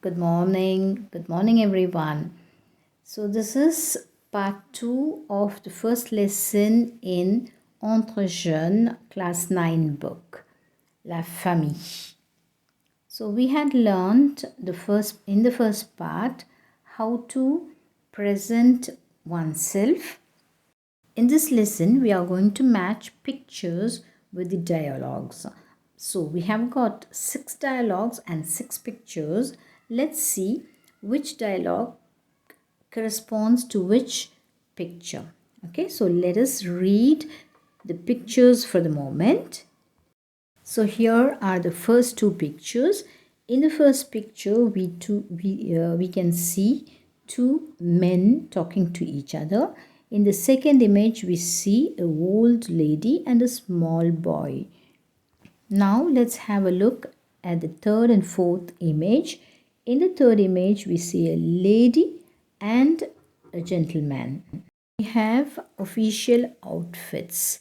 Good morning. Good morning, everyone. So, this is part 2 of the first lesson in Entre Jeunes, class 9 book, La Famille. So, we had learned in the first part how to present oneself. In this lesson, we are going to match pictures with the dialogues. So we have got 6 dialogues and 6 pictures. Let's see which dialogue corresponds to which picture. Okay, so let us read the pictures for the moment. So here are the first 2 pictures. In the first picture, we can see 2 men talking to each other. In the second image, we see an old lady and a small boy. Now let's have a look at the third and fourth image. In the third image, we see a lady and a gentleman. We have official outfits.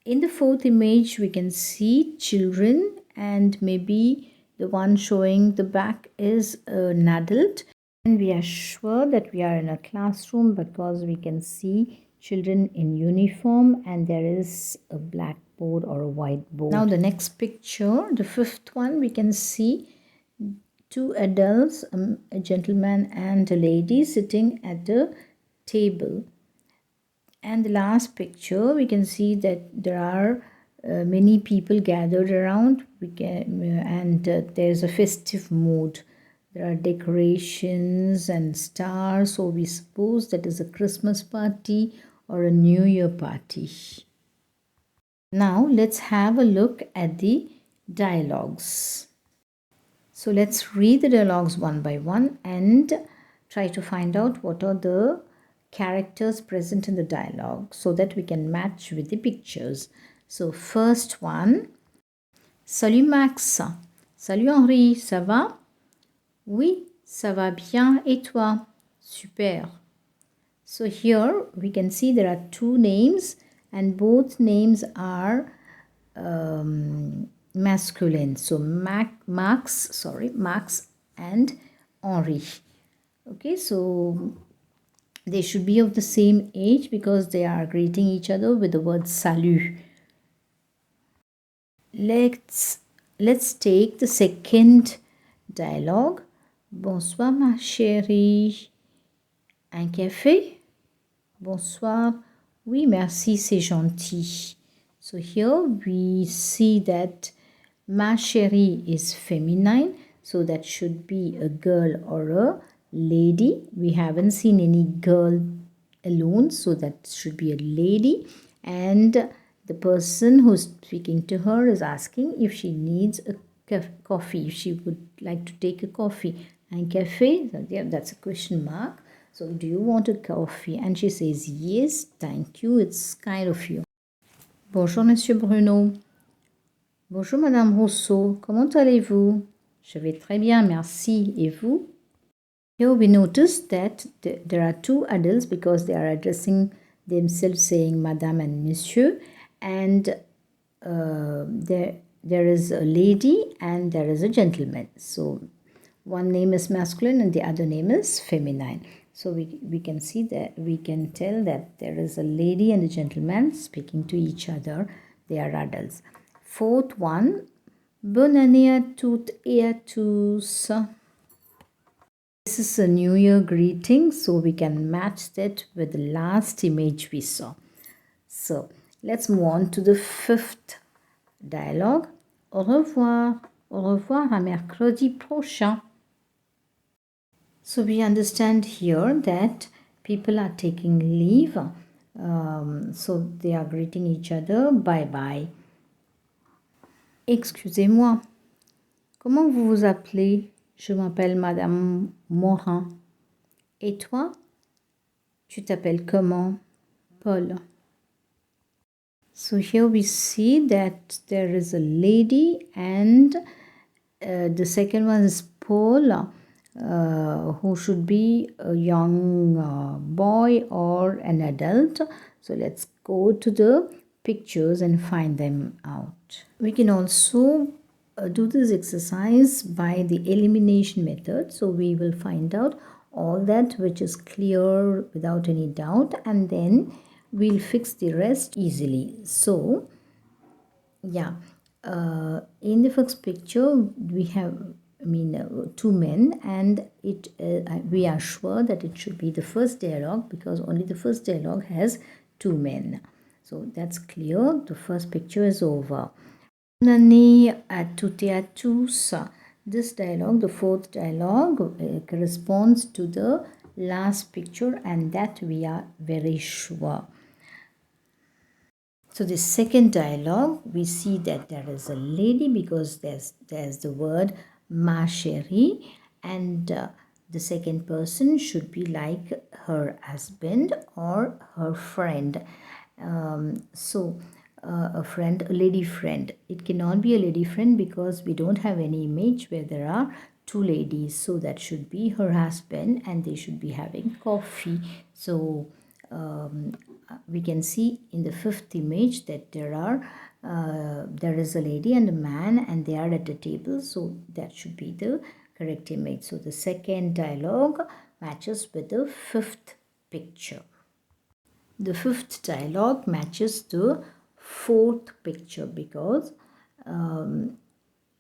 In the fourth image, we can see children, and maybe the one showing the back is an adult. And we are sure that we are in a classroom because we can see children in uniform and there is a blackboard or a whiteboard. Now the next picture, the fifth one, we can see 2 adults, a gentleman and a lady sitting at the table. And the last picture, we can see that there are many people gathered around. There's a festive mood. There are decorations and stars, so we suppose that is a Christmas party or a New Year party. Now let's have a look at the dialogues. So let's read the dialogues one by one and try to find out what are the characters present in the dialogue so that we can match with the pictures. So first one, salut Max, salut Henri, ça va? Oui, ça va bien, et toi? Super. So here we can see there are 2 names and both names are masculine. So Max and Henri. Okay, so they should be of the same age because they are greeting each other with the word salut. Let's take the second dialogue. Bonsoir ma chérie. Un café? Bonsoir. Oui, merci, c'est gentil. So here we see that ma chérie is feminine, so that should be a girl or a lady. We haven't seen any girl alone, so that should be a lady. And the person who's speaking to her is asking if she needs a coffee, if she would like to take a coffee. Un café? Yeah, that's a question mark. So do you want a coffee? And she says, yes, thank you, it's kind of you. Bonjour, Monsieur Bruno. Bonjour, Madame Rousseau. Comment allez-vous? Je vais très bien, merci. Et vous? Here we notice that there are 2 adults because they are addressing themselves saying Madame and Monsieur. And there is a lady and there is a gentleman. So one name is masculine and the other name is feminine. So we can see that, we can tell that there is a lady and a gentleman speaking to each other. They are adults. Fourth one, bonne année à toutes et à tous. This is a New Year greeting, so we can match that with the last image we saw. So let's move on to the fifth dialogue. Au revoir à mercredi prochain. So we understand here that people are taking leave. So they are greeting each other. Bye bye. Excusez-moi. Comment vous vous appelez? Je m'appelle Madame Morin. Et toi? Tu t'appelles comment? Paul. So here we see that there is a lady and the second one is Paul, who should be a young boy or an adult. So let's go to the pictures and find them out. We can also do this exercise by the elimination method. So we will find out all that which is clear without any doubt, and then we'll fix the rest easily. So yeah, in the first picture we have two men, and we are sure that it should be the first dialogue because only the first dialogue has two men. So that's clear. The first picture is over. Nani à toutes et à tous. This dialogue, the fourth dialogue, corresponds to the last picture, and that we are very sure. So the second dialogue, we see that there is a lady because there's the word ma chérie, and the second person should be like her husband or her friend. A friend, a lady friend. It cannot be a lady friend because we don't have any image where there are two ladies. So that should be her husband, and they should be having coffee. So we can see in the fifth image that there is a lady and a man, and they are at a table. So that should be the correct image. So the second dialogue matches with the fifth picture. The fifth dialogue matches the fourth picture because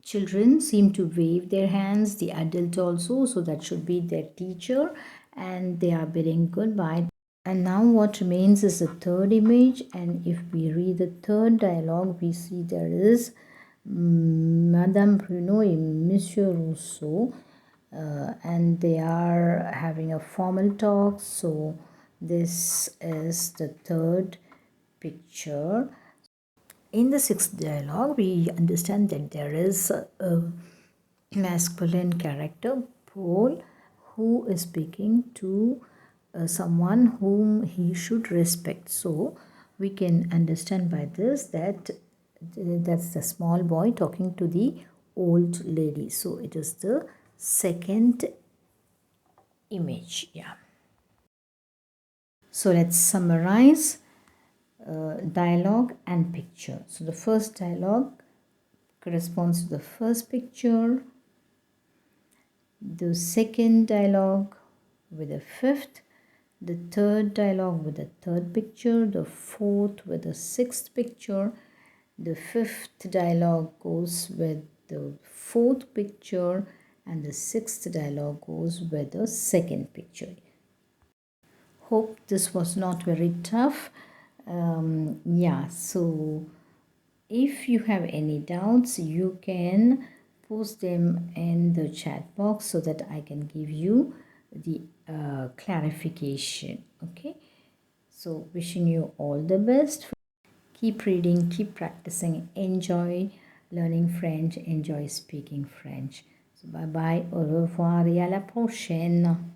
children seem to wave their hands, the adult also, so that should be their teacher, and they are bidding goodbye. And now what remains is the third image, and if we read the third dialogue, we see there is Madame Bruno and Monsieur Rousseau, and they are having a formal talk. So this is the third picture. In the sixth dialogue, we understand that there is a masculine character, Paul, who is speaking to someone whom he should respect. So we can understand by this that that's the small boy talking to the old lady. So it is the second image. Yeah. So let's summarize dialogue and picture. So the first dialogue corresponds to the first picture, the second dialogue with the fifth, the third dialogue with the third picture, the fourth with the sixth picture, the fifth dialogue goes with the fourth picture, and the sixth dialogue goes with the second picture. Hope this was not very tough. Yeah, so if you have any doubts, you can post them in the chat box so that I can give you the clarification. Okay, so wishing you all the best. Keep reading, keep practicing, enjoy learning French, enjoy speaking French. So bye bye, au revoir et à la prochaine.